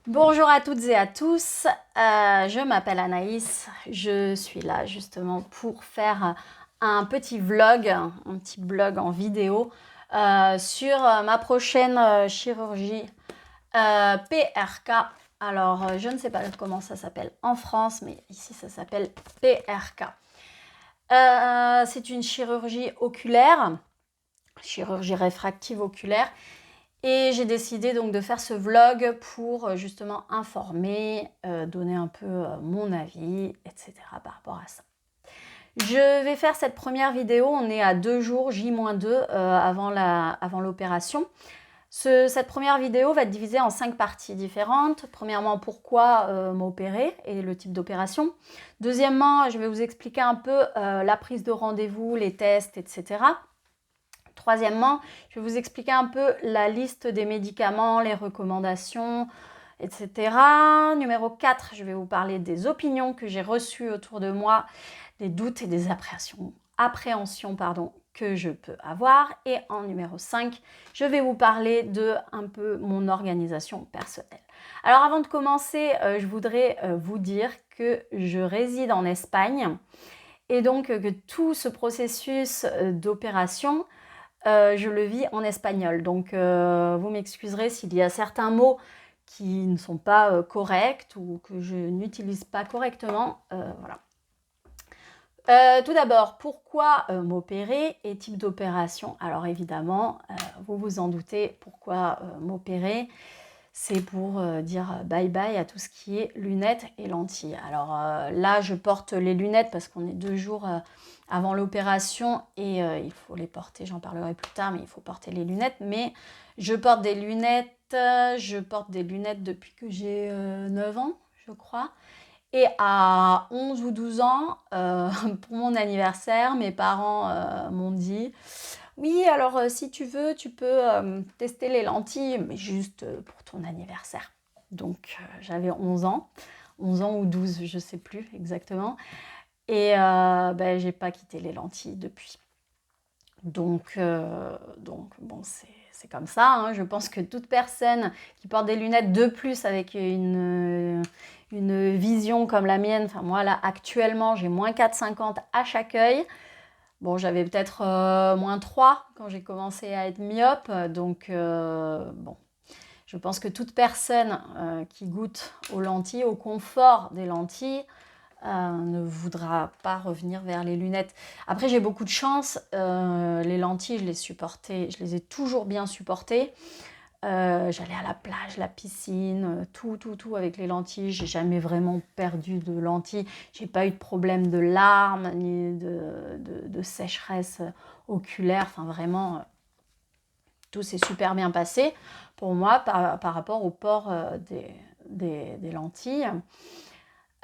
Bonjour à toutes et à tous, je m'appelle Anaïs, je suis là justement pour faire un petit vlog, un petit blog en vidéo sur ma prochaine chirurgie PRK. Alors je ne sais pas comment ça s'appelle en France, mais ici ça s'appelle PRK. C'est une chirurgie oculaire, chirurgie réfractive oculaire. Et j'ai décidé donc de faire ce vlog pour justement informer, donner un peu mon avis, etc. par rapport à ça. Je vais faire cette première vidéo, on est à 2 jours, J-2 avant l'opération. Cette première vidéo va être divisée en 5 parties différentes. Premièrement, pourquoi m'opérer et le type d'opération. Deuxièmement, je vais vous expliquer un peu la prise de rendez-vous, les tests, etc. Troisièmement, je vais vous expliquer un peu la liste des médicaments, les recommandations, etc. Numéro 4, je vais vous parler des opinions que j'ai reçues autour de moi, des doutes et des appréhensions que je peux avoir. Et en numéro 5, je vais vous parler de un peu mon organisation personnelle. Alors avant de commencer, je voudrais vous dire que je réside en Espagne et donc que tout ce processus d'opération, je le vis en espagnol. Donc, vous m'excuserez s'il y a certains mots qui ne sont pas corrects ou que je n'utilise pas correctement. Voilà. Tout d'abord, pourquoi m'opérer et type d'opération? Alors évidemment, vous vous en doutez, pourquoi m'opérer? C'est pour dire bye bye à tout ce qui est lunettes et lentilles. Alors là, je porte les lunettes parce qu'on est 2 jours avant l'opération et il faut les porter, j'en parlerai plus tard, mais il faut porter les lunettes. Mais je porte des lunettes, depuis que j'ai 9 ans, je crois. Et à 11 ou 12 ans, pour mon anniversaire, mes parents m'ont dit oui, alors si tu veux, tu peux tester les lentilles, mais juste pour ton anniversaire. Donc j'avais 11 ans ou 12, je ne sais plus exactement. Et ben, j'ai pas quitté les lentilles depuis. Donc bon, c'est comme ça. Hein. Je pense que toute personne qui porte des lunettes de plus avec une vision comme la mienne, enfin moi là actuellement j'ai moins 4,50 à chaque œil. Bon, j'avais peut-être moins 3 quand j'ai commencé à être myope. Donc, bon, je pense que toute personne qui goûte aux lentilles, au confort des lentilles, ne voudra pas revenir vers les lunettes. Après, j'ai beaucoup de chance. Les lentilles, je les ai toujours bien supportées. J'allais à la plage, la piscine, tout avec les lentilles. J'ai jamais vraiment perdu de lentilles. J'ai pas eu de problème de larmes ni de sécheresse oculaire. Enfin, vraiment, tout s'est super bien passé pour moi par rapport au port des lentilles.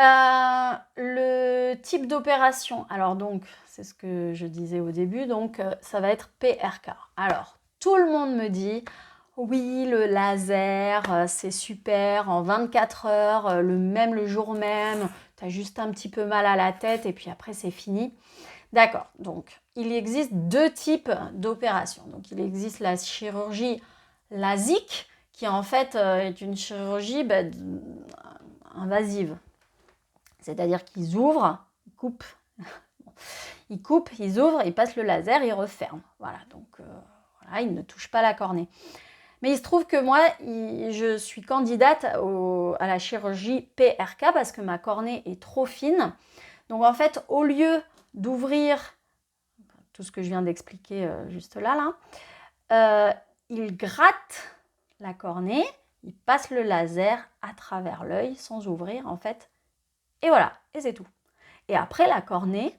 Le type d'opération, alors donc, c'est ce que je disais au début, donc ça va être PRK. Alors, tout le monde me dit, oui, le laser, c'est super, en 24 heures, le jour même, tu as juste un petit peu mal à la tête et puis après c'est fini. D'accord, donc il existe 2 types d'opérations. Donc il existe la chirurgie LASIK, qui en fait est une chirurgie invasive. C'est-à-dire qu'ils ouvrent, ils ouvrent, ils passent le laser, ils referment. Voilà, donc voilà, ils ne touchent pas la cornée. Mais il se trouve que moi, je suis candidate à la chirurgie PRK parce que ma cornée est trop fine. Donc en fait, au lieu d'ouvrir tout ce que je viens d'expliquer juste là, il gratte la cornée, il passe le laser à travers l'œil sans ouvrir en fait. Et voilà, et c'est tout. Et après, la cornée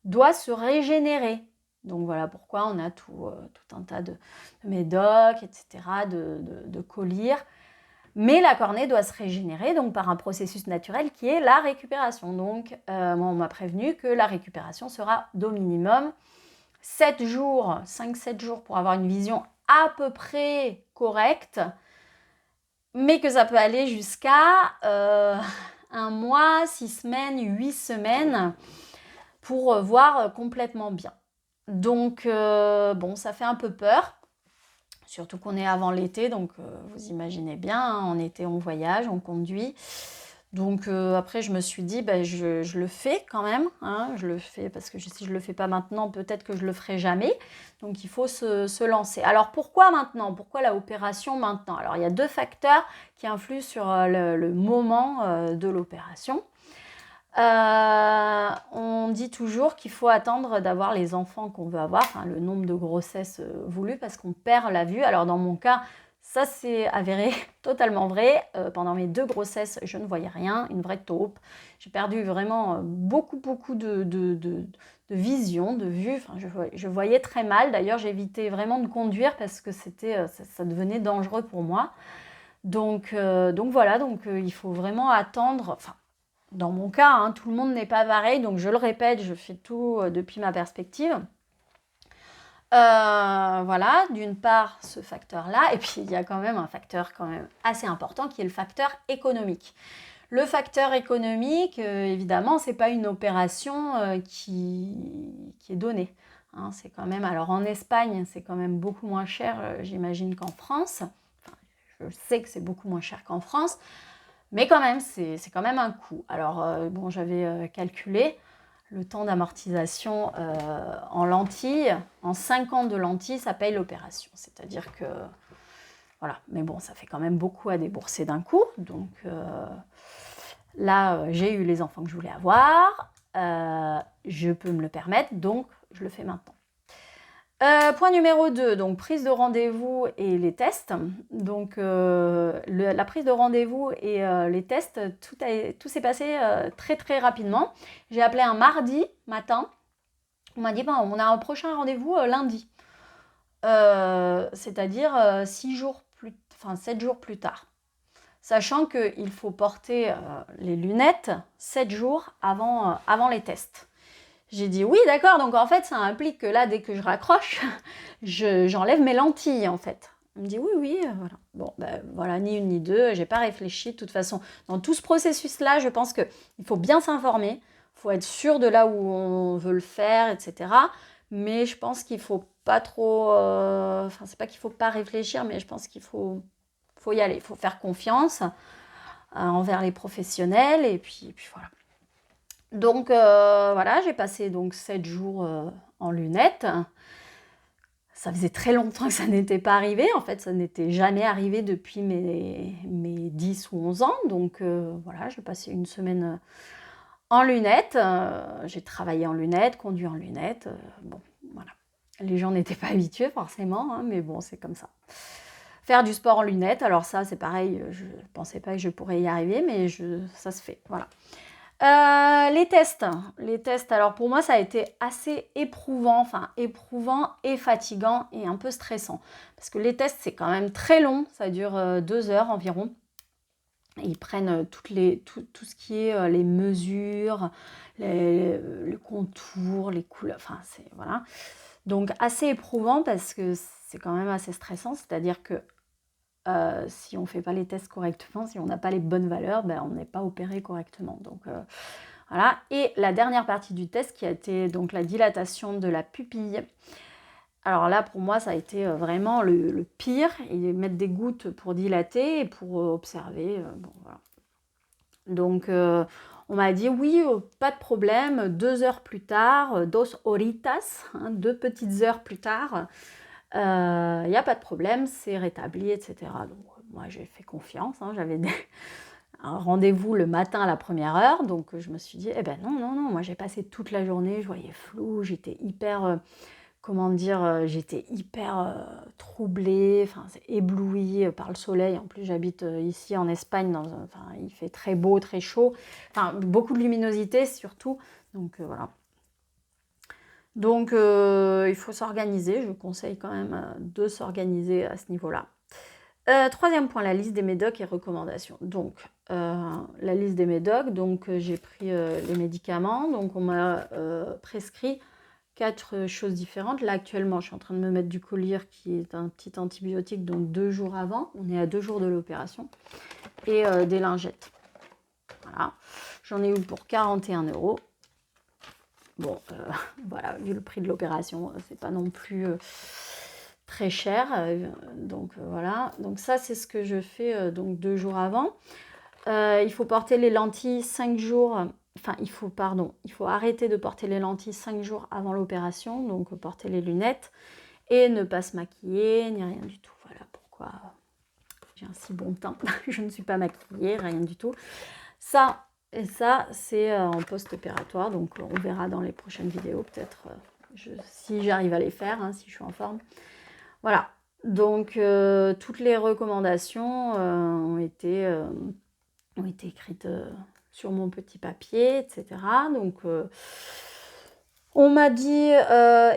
doit se régénérer. Donc voilà pourquoi on a tout un tas de médocs, etc., de collyres. Mais la cornée doit se régénérer donc par un processus naturel qui est la récupération. Donc moi, on m'a prévenu que la récupération sera d'au minimum 7 jours, 5-7 jours pour avoir une vision à peu près correcte, mais que ça peut aller jusqu'à 1 mois, 6 semaines, 8 semaines pour voir complètement bien. Donc, bon, ça fait un peu peur. Surtout qu'on est avant l'été, donc vous imaginez bien, hein, en été on voyage, on conduit. Donc après je me suis dit, ben, je le fais quand même, hein, je le fais parce que si je ne le fais pas maintenant, peut-être que je le ferai jamais. Donc il faut se lancer. Alors pourquoi maintenant? Pourquoi la opération maintenant? Alors il y a 2 facteurs qui influent sur le moment de l'opération. On dit toujours qu'il faut attendre d'avoir les enfants qu'on veut avoir, hein, le nombre de grossesses voulues, parce qu'on perd la vue. Alors dans mon cas, ça c'est avéré, totalement vrai. Pendant mes 2 grossesses, je ne voyais rien, une vraie taupe. J'ai perdu vraiment beaucoup de vision, de vue. Enfin, je voyais très mal. D'ailleurs, j'évitais vraiment de conduire parce que ça devenait dangereux pour moi. Donc voilà, il faut vraiment attendre. Enfin, dans mon cas, hein, tout le monde n'est pas pareil, donc je le répète, je fais tout depuis ma perspective. Voilà, d'une part ce facteur-là, et puis il y a quand même un facteur quand même assez important qui est le facteur économique. Le facteur économique, évidemment, c'est pas une opération qui est donnée. Hein, c'est quand même, alors en Espagne, c'est quand même beaucoup moins cher, j'imagine, qu'en France. Enfin, je sais que c'est beaucoup moins cher qu'en France. Mais quand même, c'est quand même un coût. Alors, bon, j'avais calculé le temps d'amortisation en lentilles. En 5 ans de lentilles, ça paye l'opération. C'est-à-dire que, voilà. Mais bon, ça fait quand même beaucoup à débourser d'un coup. Donc là, j'ai eu les enfants que je voulais avoir. Je peux me le permettre, donc je le fais maintenant. Point numéro 2, donc prise de rendez-vous et les tests. Donc la prise de rendez-vous et les tests, tout s'est passé très rapidement. J'ai appelé un mardi matin. On m'a dit, ben, on a un prochain rendez-vous lundi. C'est-à-dire 7 jours plus tard. Sachant qu'il faut porter les lunettes 7 jours avant les tests. J'ai dit oui, d'accord, donc en fait, ça implique que là, dès que je raccroche, j'enlève mes lentilles, en fait. Elle me dit oui, voilà. Bon, ben voilà, ni une ni deux, j'ai pas réfléchi. De toute façon, dans tout ce processus-là, je pense qu'il faut bien s'informer, il faut être sûr de là où on veut le faire, etc. Mais je pense qu'il faut pas trop... Enfin, c'est pas qu'il faut pas réfléchir, mais je pense qu'il faut y aller. Il faut faire confiance envers les professionnels, et puis voilà. Donc voilà, j'ai passé donc 7 jours en lunettes. Ça faisait très longtemps que ça n'était pas arrivé. En fait, ça n'était jamais arrivé depuis mes 10 ou 11 ans. Donc voilà, j'ai passé une semaine en lunettes. J'ai travaillé en lunettes, conduit en lunettes. Bon, voilà. Les gens n'étaient pas habitués forcément, hein, mais bon, c'est comme ça. Faire du sport en lunettes, alors ça, c'est pareil. Je ne pensais pas que je pourrais y arriver, mais ça se fait. Voilà. Les tests, alors pour moi ça a été assez éprouvant et fatigant et un peu stressant. Parce que les tests c'est quand même très long, ça dure 2 heures environ. Et ils prennent tout ce qui est les mesures, le contour, les couleurs, enfin c'est voilà. Donc assez éprouvant parce que c'est quand même assez stressant, c'est-à-dire que si on ne fait pas les tests correctement, si on n'a pas les bonnes valeurs, ben, on n'est pas opéré correctement. Donc voilà. Et la dernière partie du test qui a été donc la dilatation de la pupille. Alors là, pour moi, ça a été vraiment le pire. Ils mettent des gouttes pour dilater et pour observer. Bon, voilà. Donc on m'a dit oui, pas de problème. 2 heures plus tard, 2 horitas, hein, 2 petites heures plus tard, il n'y a pas de problème, c'est rétabli, etc. Donc moi j'ai fait confiance, hein, j'avais un rendez-vous le matin à la première heure, donc je me suis dit, eh ben non, moi j'ai passé toute la journée, je voyais flou, j'étais hyper, j'étais hyper troublée, enfin éblouie par le soleil. En plus j'habite ici en Espagne, il fait très beau, très chaud, enfin beaucoup de luminosité surtout, donc voilà. Donc, il faut s'organiser. Je vous conseille quand même de s'organiser à ce niveau-là. Troisième point, la liste des médocs et recommandations. Donc, la liste des médocs, donc j'ai pris les médicaments. Donc, on m'a prescrit 4 choses différentes. Là, actuellement, je suis en train de me mettre du Collyre, qui est un petit antibiotique, donc 2 jours avant. On est à 2 jours de l'opération. Et des lingettes. Voilà. J'en ai eu pour 41 €. Bon, voilà, vu le prix de l'opération, c'est pas non plus très cher. Donc voilà, donc ça c'est ce que je fais donc 2 jours avant. Il faut porter les lentilles 5 jours, enfin il faut arrêter de porter les lentilles 5 jours avant l'opération, donc porter les lunettes et ne pas se maquiller, ni rien du tout. Voilà pourquoi j'ai un si bon teint, je ne suis pas maquillée, rien du tout. Ça, et ça c'est en post-opératoire, donc on verra dans les prochaines vidéos peut-être si j'arrive à les faire, hein, si je suis en forme. Voilà, donc toutes les recommandations ont été écrites sur mon petit papier, etc. Donc on m'a dit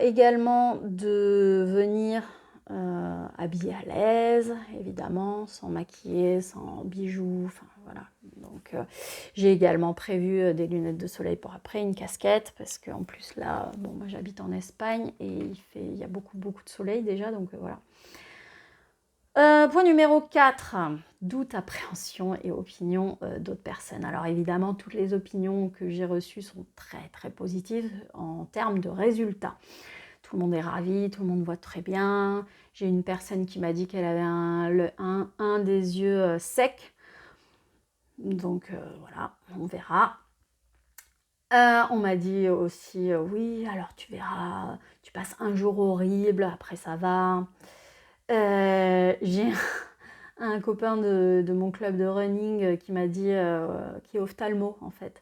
également de venir habillée à l'aise, évidemment, sans maquiller, sans bijoux, enfin voilà. Donc j'ai également prévu des lunettes de soleil pour après, une casquette, parce qu'en plus là, bon, moi j'habite en Espagne et il y a beaucoup de soleil déjà, donc voilà. Point numéro 4, doute, appréhension et opinion d'autres personnes. Alors évidemment, toutes les opinions que j'ai reçues sont très positives en termes de résultats. Tout le monde est ravi, tout le monde voit très bien. J'ai une personne qui m'a dit qu'elle avait un des yeux secs. Donc voilà, on verra. On m'a dit aussi, oui, alors tu verras, tu passes un jour horrible, après ça va. J'ai un copain de mon club de running qui m'a dit, qui est ophtalmo en fait,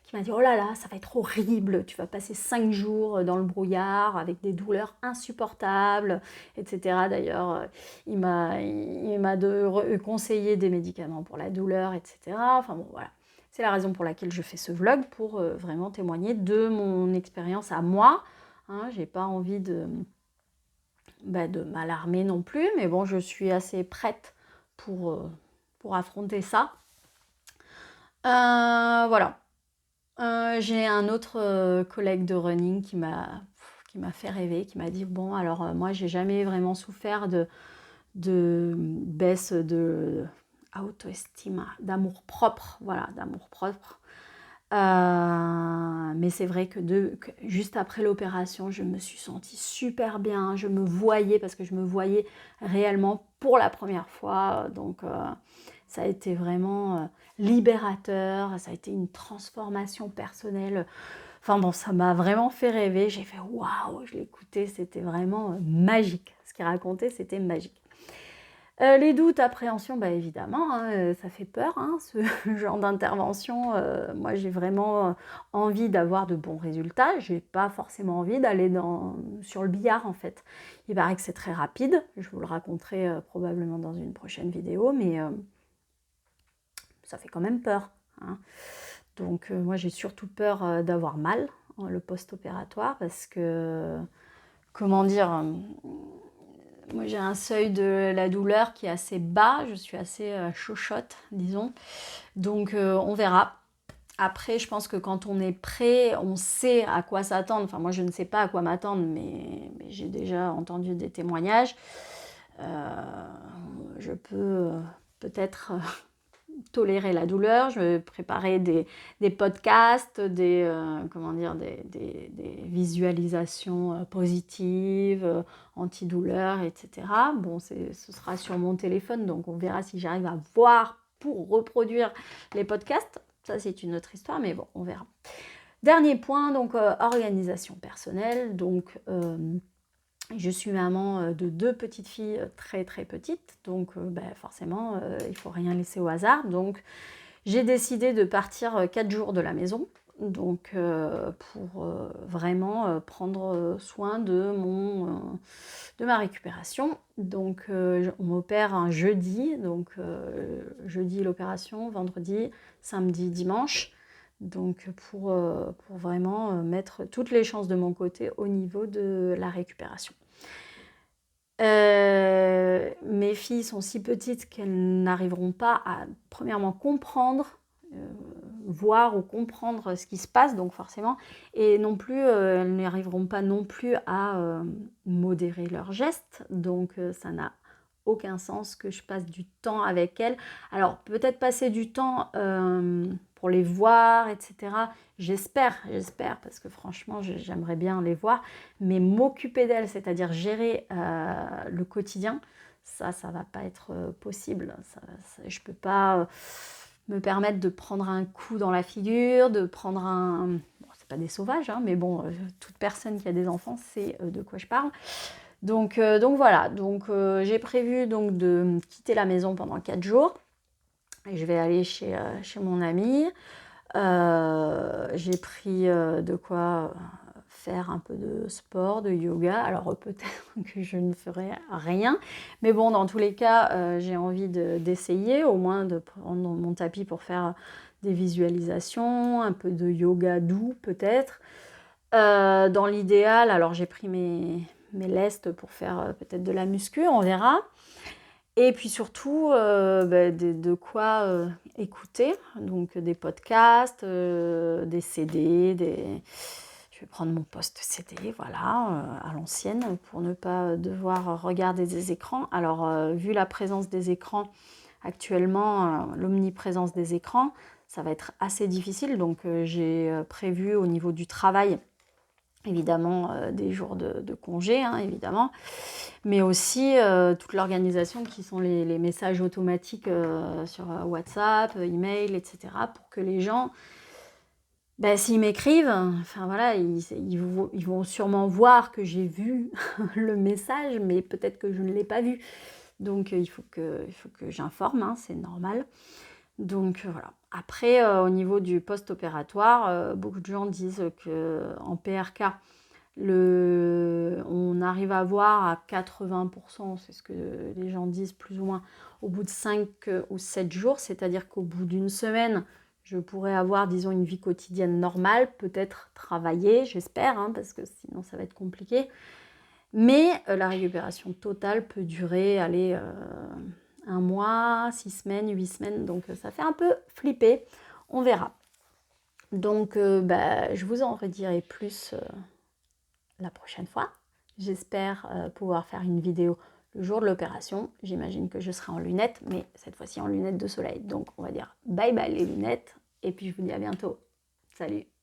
qui m'a dit oh là là, ça va être horrible, tu vas passer 5 jours dans le brouillard avec des douleurs insupportables, etc. D'ailleurs, il m'a conseillé des médicaments pour la douleur, etc. Enfin bon, voilà. C'est la raison pour laquelle je fais ce vlog, pour vraiment témoigner de mon expérience à moi. Hein, j'ai pas envie de m'alarmer non plus, mais bon, je suis assez prête pour affronter ça. Voilà. J'ai un autre collègue de running qui m'a fait rêver, qui m'a dit bon, alors moi j'ai jamais vraiment souffert de baisse de auto-estime, d'amour propre, voilà, d'amour propre. Mais c'est vrai que juste après l'opération, je me suis sentie super bien, je me voyais, parce que je me voyais réellement pour la première fois, donc ça a été vraiment libérateur, ça a été une transformation personnelle. Enfin bon, ça m'a vraiment fait rêver, j'ai fait waouh, je l'écoutais, c'était vraiment magique, ce qu'il racontait, c'était magique. Les doutes, appréhensions, bah évidemment, hein, ça fait peur, hein, ce genre d'intervention. Moi, j'ai vraiment envie d'avoir de bons résultats. J'ai pas forcément envie d'aller sur le billard, en fait. Il paraît que c'est très rapide. Je vous le raconterai probablement dans une prochaine vidéo, mais ça fait quand même peur, hein. Donc, moi, j'ai surtout peur d'avoir mal, le post-opératoire, parce que, comment dire... moi, j'ai un seuil de la douleur qui est assez bas, je suis assez chochotte, disons. Donc, on verra. Après, je pense que quand on est prêt, on sait à quoi s'attendre. Enfin, moi, je ne sais pas à quoi m'attendre, mais j'ai déjà entendu des témoignages. Je peux peut-être tolérer la douleur. Je vais préparer des podcasts, des visualisations positives, antidouleurs, etc. Bon, ce sera sur mon téléphone, donc on verra si j'arrive à voir pour reproduire les podcasts. Ça, c'est une autre histoire, mais bon, on verra. Dernier point, donc organisation personnelle. Donc, je suis maman de 2 petites filles très petites, donc forcément il ne faut rien laisser au hasard. Donc j'ai décidé de partir 4 jours de la maison, donc pour vraiment prendre soin de ma récupération. Donc on m'opère un jeudi, donc jeudi l'opération, vendredi, samedi, dimanche. Donc pour vraiment mettre toutes les chances de mon côté au niveau de la récupération. Mes filles sont si petites qu'elles n'arriveront pas à, premièrement, comprendre, voir ou comprendre ce qui se passe, donc forcément, et non plus, elles n'arriveront pas non plus à modérer leurs gestes, donc ça n'a aucun sens que je passe du temps avec elles. Alors, peut-être passer du temps pour les voir, etc. J'espère, parce que franchement, j'aimerais bien les voir. Mais m'occuper d'elles, c'est-à-dire gérer le quotidien, ça va pas être possible. Je peux pas me permettre de prendre un coup dans la figure, de prendre un... Bon, c'est pas des sauvages, hein, mais bon, toute personne qui a des enfants sait de quoi je parle. Donc voilà, j'ai prévu donc de quitter la maison pendant 4 jours. Et je vais aller chez mon ami. J'ai pris de quoi faire un peu de sport, de yoga. Alors peut-être que je ne ferai rien. Mais bon, dans tous les cas, j'ai envie d'essayer, au moins de prendre mon tapis pour faire des visualisations, un peu de yoga doux peut-être. Dans l'idéal, alors j'ai pris mes lestes pour faire peut-être de la muscu, on verra. Et puis surtout, de quoi écouter, donc des podcasts, des CD, je vais prendre mon poste CD, voilà, à l'ancienne, pour ne pas devoir regarder des écrans. Alors, vu la présence des écrans actuellement, l'omniprésence des écrans, ça va être assez difficile. Donc, j'ai prévu au niveau du travail, évidemment, des jours de congé, hein, évidemment, mais aussi toute l'organisation qui sont les messages automatiques sur WhatsApp, email, etc., pour que les gens, s'ils m'écrivent, enfin voilà, ils vont sûrement voir que j'ai vu le message, mais peut-être que je ne l'ai pas vu. Donc il faut que j'informe, hein, c'est normal. Donc voilà. Après, au niveau du post-opératoire, beaucoup de gens disent qu'en PRK, on arrive à voir à 80%, c'est ce que les gens disent plus ou moins, au bout de 5 ou 7 jours, c'est-à-dire qu'au bout d'une semaine, je pourrais avoir, disons, une vie quotidienne normale, peut-être travailler, j'espère, hein, parce que sinon ça va être compliqué. Mais la récupération totale peut durer, allez, 1 mois, 6 semaines, 8 semaines, donc ça fait un peu flipper, on verra. Donc je vous en redirai plus la prochaine fois. J'espère pouvoir faire une vidéo le jour de l'opération. J'imagine que je serai en lunettes, mais cette fois-ci en lunettes de soleil. Donc on va dire bye bye les lunettes, et puis je vous dis à bientôt. Salut!